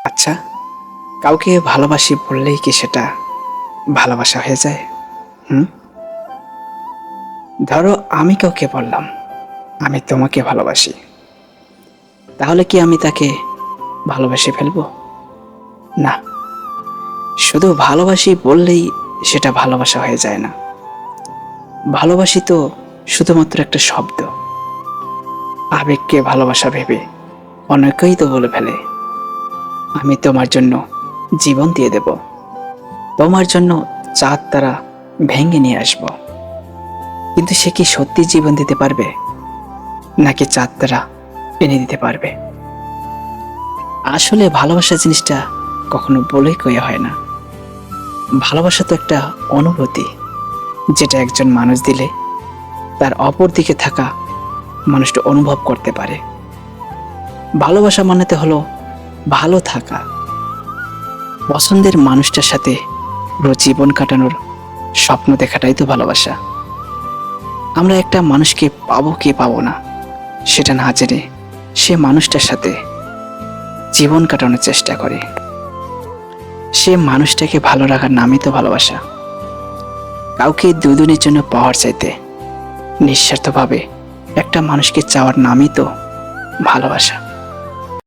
আচ্ছা, কাউকে ভালোবাসি বললেই কি সেটা ভালোবাসা হয়ে যায়? হুম? ধরো আমি কাউকে বললাম আমি তোমাকে ভালোবাসি, তাহলে কি আমি তাকে ভালোবেসে ফেলবো? না, শুধু ভালোবাসি বললেই সেটা ভালোবাসা হয়ে যায় না। ভালোবাসি তো শুধুমাত্র একটা শব্দ। আবেগকে ভালোবাসা ভেবে অনেকেই তো বলে ফেলে, আমি তোমার জন্য জীবন দিয়ে দেব, তোমার জন্য চাঁদ তারা ভেঙে নিয়ে আসব। কিন্তু সে কি সত্যি জীবন দিতে পারবে, নাকি চাঁদ তারা এনে দিতে পারবে? আসলে ভালোবাসা জিনিসটা কখনো বলে কয়ে হয় না। ভালোবাসা তো একটা অনুভূতি, যেটা একজন মানুষ দিলে তার অপর দিকে থাকা মানুষটা অনুভব করতে পারে। ভালোবাসা মানে তো হলো ভালো থাকা, পছন্দের মানুষটার সাথে পুরো জীবন কাটানোর স্বপ্ন দেখাটাই তো ভালোবাসা। আমরা একটা মানুষকে পাবো কি পাবো না সেটা না জেনে সে মানুষটার সাথে জীবন কাটানোর চেষ্টা করে। সে মানুষটাকে ভালো রাখার নামই তো ভালোবাসা। কাউকে দুদিনের জন্য পাওয়ার চাইতে নিঃস্বার্থভাবে একটা মানুষকে চাওয়ার নামই তো ভালোবাসা।